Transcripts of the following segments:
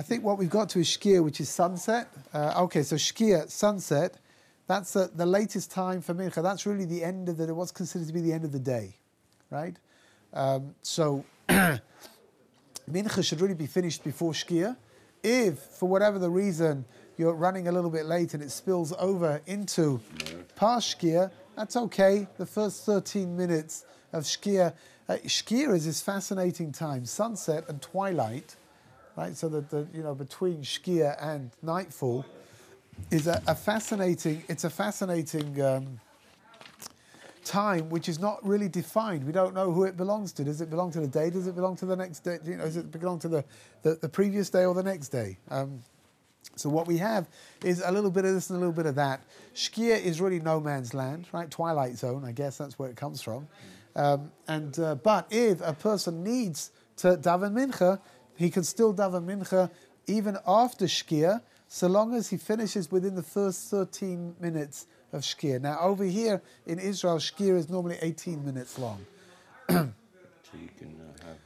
think what we've got to is Shkia, which is sunset. Okay, so Shkia, sunset, that's the latest time for Mincha. That's really the end of what's considered to be the end of the day, right? So Mincha should really be finished before Shkia. If, for whatever the reason, you're running a little bit late and it spills over into past Shkia, that's okay. The first 13 minutes of Shkia. Shkia is this fascinating time, sunset and twilight, right? So that between Shkia and nightfall is a fascinating time which is not really defined. We don't know who it belongs to. Does it belong to the day? Does it belong to the next day? Does it belong to the previous day or the next day? So what we have is a little bit of this and a little bit of that. Shkia is really no man's land, right? Twilight zone, I guess that's where it comes from. But if a person needs to daven mincha, he can still daven mincha even after Shkia, so long as he finishes within the first 13 minutes of Shkia. Now over here in Israel, Shkia is normally 18 minutes long. So you can have...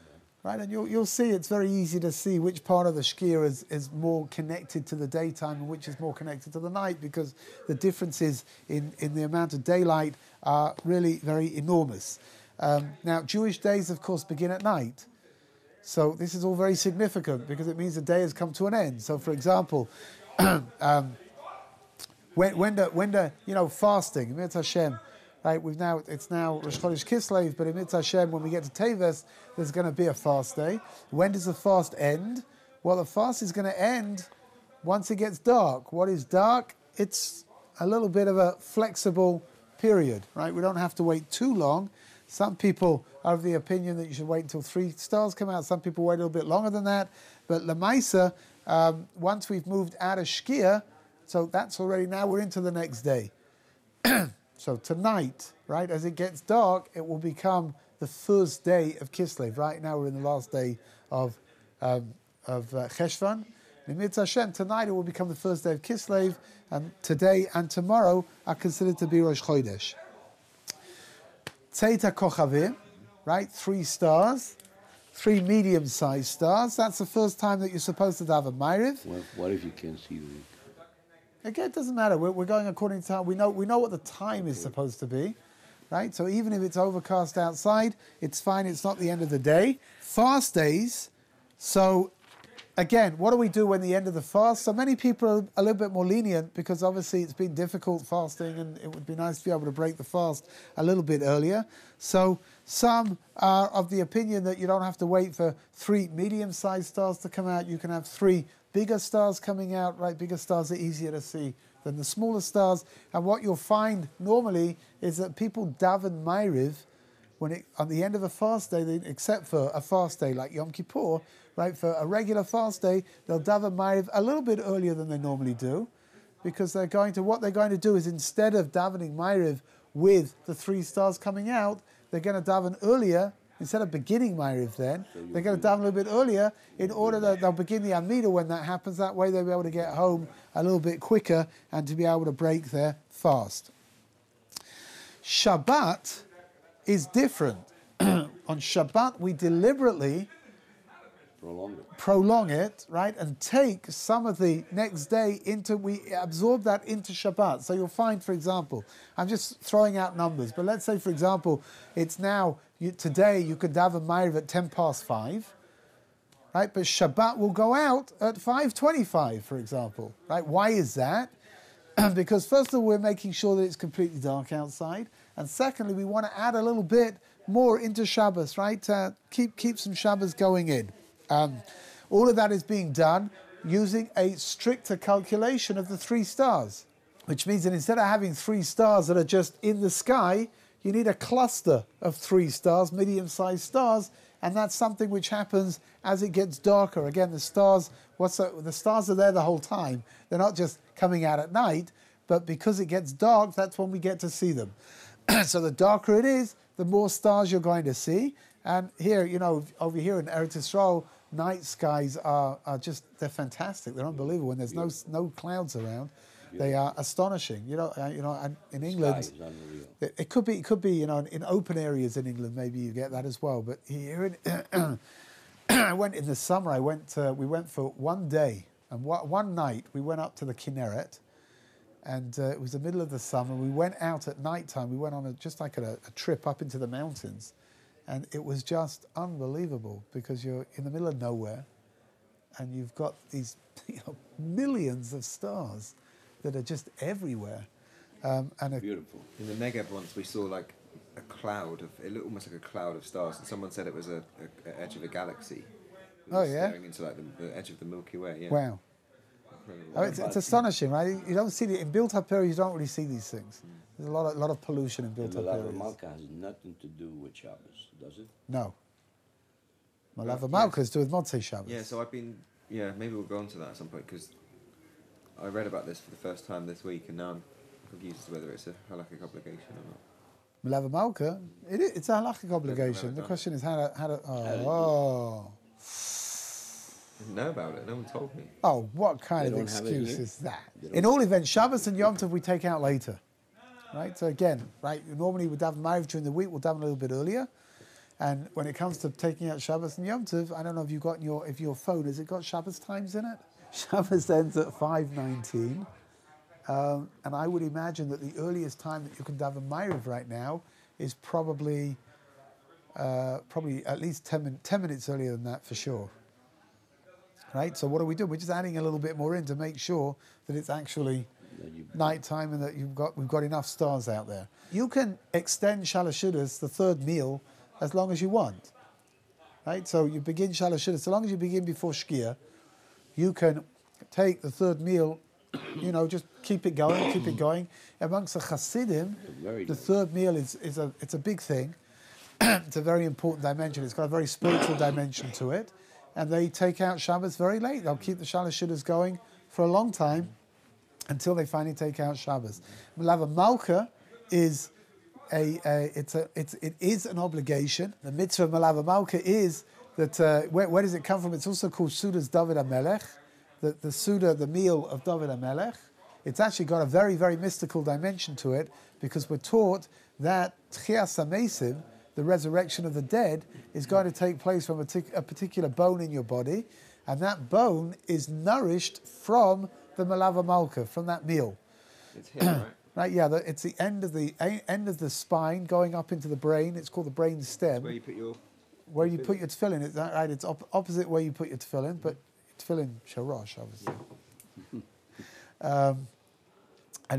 Right, and you'll see it's very easy to see which part of the Shkia is more connected to the daytime and which is more connected to the night, because the differences in the amount of daylight are really very enormous. Now, Jewish days, of course, begin at night. So this is all very significant because it means the day has come to an end. So, for example, when the fasting, Mitzvah Hashem, right? It's now Rosh Chodesh Kislev, but in Mitzvah Hashem, when we get to Teves, there's going to be a fast day. When does the fast end? Well, the fast is going to end once it gets dark. What is dark? It's a little bit of a flexible period, right? We don't have to wait too long. Some people are of the opinion that you should wait until 3 stars come out. Some people wait a little bit longer than that. But Lamaisa, once we've moved out of Shkia, so that's already, now we're into the next day. So tonight, right, as it gets dark, it will become the first day of Kislev. Right now we're in the last day of Cheshvan. In Mitzvah Hashem, tonight it will become the first day of Kislev, and today and tomorrow are considered to be Rosh Chodesh. Tzeit HaKochavim, right, 3 stars, 3 medium-sized stars. That's the first time that you're supposed to daven Ma'ariv. What if you can't see the... Again, it doesn't matter. We're going according to how we know what the time is supposed to be, right? So even if it's overcast outside, it's fine. It's not the end of the day. Fast days. So again, what do we do when the end of the fast? So many people are a little bit more lenient because obviously it's been difficult fasting, and it would be nice to be able to break the fast a little bit earlier. So some are of the opinion that you don't have to wait for 3 medium-sized stars to come out. You can have 3 bigger stars coming out, right? Bigger stars are easier to see than the smaller stars. And what you'll find normally is that people daven Ma'ariv on the end of a fast day, except for a fast day like Yom Kippur, right? For a regular fast day, they'll daven Ma'ariv a little bit earlier than they normally do, because what they're going to do is, instead of davening Ma'ariv with the 3 stars coming out, they're going to daven earlier. Instead of beginning Ma'ariv then, they're going to daven a little bit earlier in order that they'll begin the Amida when that happens. That way they'll be able to get home a little bit quicker and to be able to break their fast. Shabbat is different. On Shabbat, we deliberately prolong it, right, and take some of the next day we absorb that into Shabbat. So you'll find, for example, I'm just throwing out numbers, but let's say, for example, it's now, today you could daven Ma'ariv at 5:10, right, but Shabbat will go out at 5:25, for example, right? Why is that? Because first of all, we're making sure that it's completely dark outside, and secondly, we want to add a little bit more into Shabbos, right? Keep some Shabbos going in. All of that is being done using a stricter calculation of the 3 stars, which means that instead of having 3 stars that are just in the sky, you need a cluster of 3 stars, medium-sized stars, and that's something which happens as it gets darker. Again, the stars are there the whole time. They're not just coming out at night, but because it gets dark, that's when we get to see them. So the darker it is, the more stars you're going to see. And here, over here in Eretz Yisrael, night skies are they're fantastic. They're unbelievable. When there's no clouds around, they are astonishing. And in England, it could be, in open areas in England, maybe you get that as well. But here I went in the summer. We went for one day, and one night we went up to the Kinneret, and it was the middle of the summer. We went out at night time. We went on a trip up into the mountains, and it was just unbelievable because you're in the middle of nowhere, and you've got these millions of stars that are just everywhere. Beautiful. In the Negev once we saw like a cloud of, it looked almost like a cloud of stars, and someone said it was a edge of a galaxy. It was staring into like the edge of the Milky Way. Yeah. Wow. Oh, it's astonishing, right? You don't see it in built-up areas. You don't really see these things. There's a lot of pollution in built-up areas. Malka has nothing to do with Shabbos, does it? No. Malava Malka is to do with Motzei Shabbos. Yeah, so maybe we'll go on to that at some point, because I read about this for the first time this week, and now I'm confused as to whether it's a halakhic obligation or not. Malava Malka, it's a halakhic obligation. The question is how to I didn't know about it. No one told me. Oh, what kind of excuse is that? In all events, Shabbos and Yom Tov we take out later, right? So again, right, normally we daven Ma'ariv during the week, we'll daven a little bit earlier. And when it comes to taking out Shabbos and Yom Tov, I don't know if you've got if your phone, has it got Shabbos times in it? Shabbos ends at 5:19. And I would imagine that the earliest time that you can daven Ma'ariv right now is probably at least 10 minutes earlier than that for sure. Right, so what do we do? We're just adding a little bit more in to make sure that it's actually nighttime and that we've got enough stars out there. You can extend Shalashudas, the third meal, as long as you want. Right, so you begin Shalashudas, so long as you begin before Shkia, you can take the third meal, just keep it going. Amongst the Hasidim, the third meal it's a big thing. It's a very important dimension. It's got a very spiritual dimension to it. And they take out Shabbos very late. They'll keep the Shalashudas going for a long time until they finally take out Shabbos. Malava Malka is it is an obligation. The mitzvah of Malava Malka is that where does it come from? It's also called Suda's David HaMelech, the Suda, the meal of David HaMelech. It's actually got a very, very mystical dimension to it because we're taught that Tchias HaMesim, the resurrection of the dead, is going to take place from a particular bone in your body, and that bone is nourished from the Malava Malka, from that meal. It's here, right? Right, yeah, it's the end of the spine going up into the brain. It's called the brain stem. Where you put your tefillin. It's right. It's opposite where you put your tefillin, but tefillin sharosh, obviously. And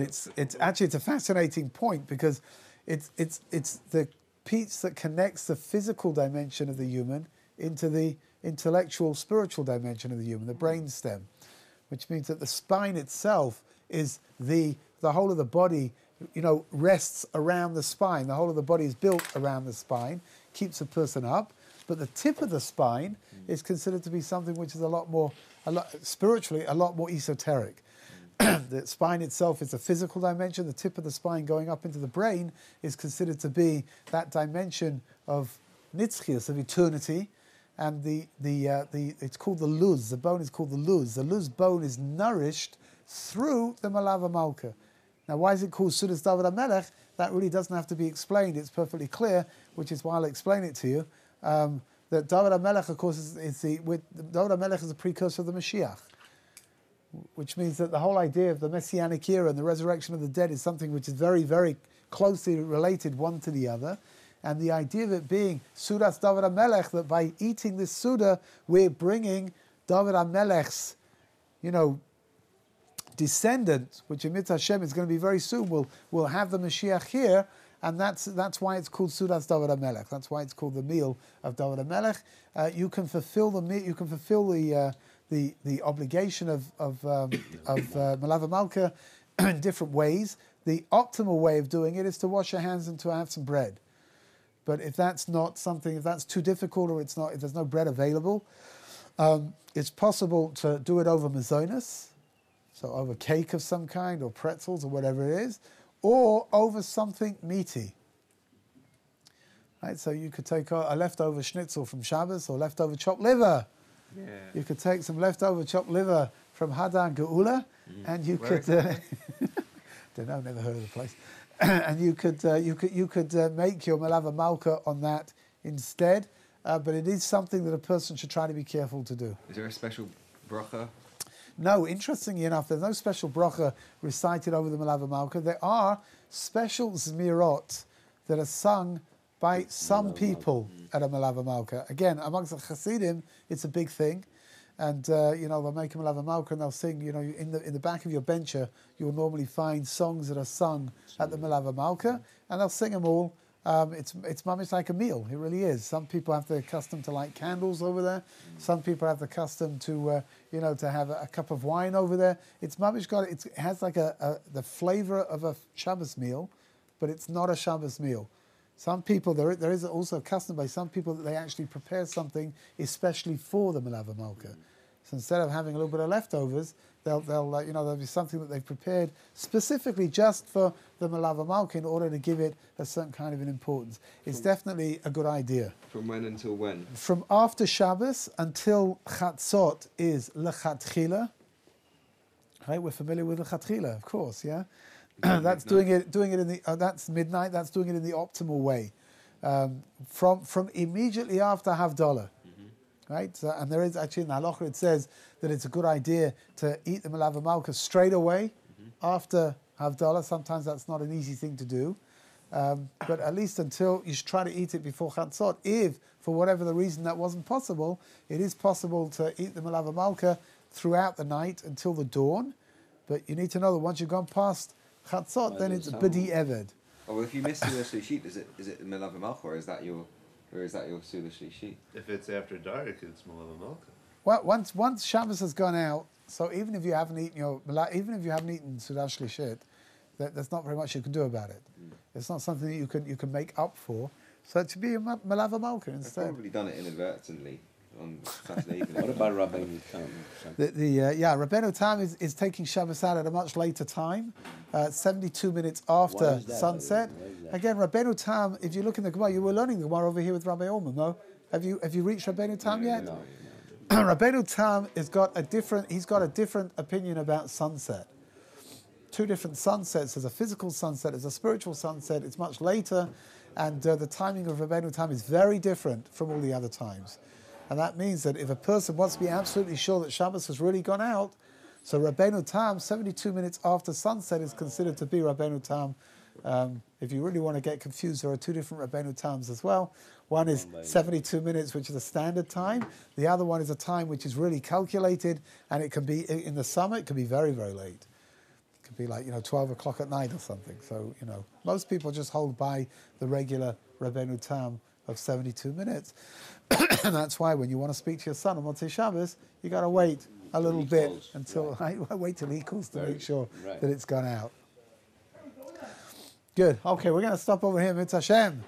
it's actually a fascinating point because it's the piece that connects the physical dimension of the human into the intellectual, spiritual dimension of the human, the brain stem, which means that the spine itself is the whole of the body, rests around the spine. The whole of the body is built around the spine, keeps a person up, but the tip of the spine is considered to be something which is spiritually a lot more esoteric. The spine itself is a physical dimension. The tip of the spine going up into the brain is considered to be that dimension of nitzchias, of eternity, and it's called the luz. The bone is called the luz. The luz bone is nourished through the Malava Malka. Now, why is it called Sudas David HaMelech? That really doesn't have to be explained. It's perfectly clear, which is why I'll explain it to you. That David HaMelech, of course, David HaMelech is a precursor of the Mashiach, which means that the whole idea of the Messianic era and the resurrection of the dead is something which is very, very closely related one to the other. And the idea of it being Sudas David HaMelech, that by eating this Suda, we're bringing David HaMelech's, descendant, which in Mitzvah Hashem is going to be very soon, will have the Mashiach here, and that's why it's called Sudas David HaMelech. That's why it's called the meal of David HaMelech. You can fulfill the obligation of Malava Malka in different ways. The optimal way of doing it is to wash your hands and to have some bread. But if that's too difficult, or if there's no bread available, it's possible to do it over mazonos, so over cake of some kind, or pretzels, or whatever it is, or over something meaty. Right, so you could take a leftover schnitzel from Shabbos, or leftover chopped liver. Yeah. You could take some leftover chopped liver from Hadar Geula, and you could. Don't know, never heard of the place. And you could make your Malava Malka on that instead. but it is something that a person should try to be careful to do. Is there a special bracha? No, interestingly enough, there's no special bracha recited over the Melava Malka. There are special zmirot that are sung by some people at a Melava Malka. Again, amongst the Hasidim, it's a big thing. And, they'll make a Melava Malka and they'll sing, in the back of your bencher, you'll normally find songs that are sung at the Melava Malka, and they'll sing them all. It's mamish like a meal. It really is. Some people have the custom to light candles over there. Some people have the custom to, to have a cup of wine over there. It's mamish it has like the flavor of a Shabbos meal, but it's not a Shabbos meal. Some people, there is also a custom by some people that they actually prepare something especially for the Melava Malka. So instead of having a little bit of leftovers, there'll be something that they've prepared specifically just for the Melava Malka in order to give it a certain kind of an importance. It's definitely a good idea. From when until when? From after Shabbos until Chatzot is Lechatchila. Right, we're familiar with Lechatchila, of course, yeah? That's doing it in the that's midnight. That's doing it in the optimal way, from immediately after Havdalah, right? So, and there is actually in the Lauffer it says that it's a good idea to eat the Melava Malka straight away after Havdalah. Sometimes that's not an easy thing to do, but at least until you should try to eat it before Chatzot. If for whatever the reason that wasn't possible, it is possible to eat the Melava Malka throughout the night until the dawn. But you need to know that once you've gone past Chatzot, then it's B'di Eved. Oh, well, if you miss Suda Shlishit, is it Melava Malka, or is that your Suda Shlishit? If it's after dark, it's Melava Malka. Well, once Shabbos has gone out, so even if you haven't eaten Suda Shlishit, there's not very much you can do about it. It's not something that you can make up for. So it should be a Melava Malka instead. I've probably done it inadvertently on Saturday evening. What about Rabbi Tam? Rabbeinu Tam is taking Shabbos out at a much later time, 72 minutes after sunset. Again, Rabbeinu Tam, if you look in the Gemara, you were learning the Gemara over here with Rabbi Olman, no? Have you reached Rabbeinu Tam yet? No. Rabbeinu Tam he's got a different opinion about sunset. Two different sunsets. There's a physical sunset, there's a spiritual sunset. It's much later, and the timing of Rabbeinu Tam is very different from all the other times. And that means that if a person wants to be absolutely sure that Shabbos has really gone out, so Rabbeinu Tam, 72 minutes after sunset is considered to be Rabbeinu Tam. If you really want to get confused, there are two different Rabbeinu Tams as well. One is 72 minutes, which is a standard time. The other one is a time which is really calculated, and it can be, in the summer, it can be very, very late. It could be like, 12 o'clock at night or something. So, most people just hold by the regular Rabbeinu Tam of 72 minutes. And that's why when you want to speak to your son on Motzei Shabbos, you got to wait a little bit until wait till he calls to make sure that it's gone out. Good. Okay, we're going to stop over here, Mitzvah Hashem.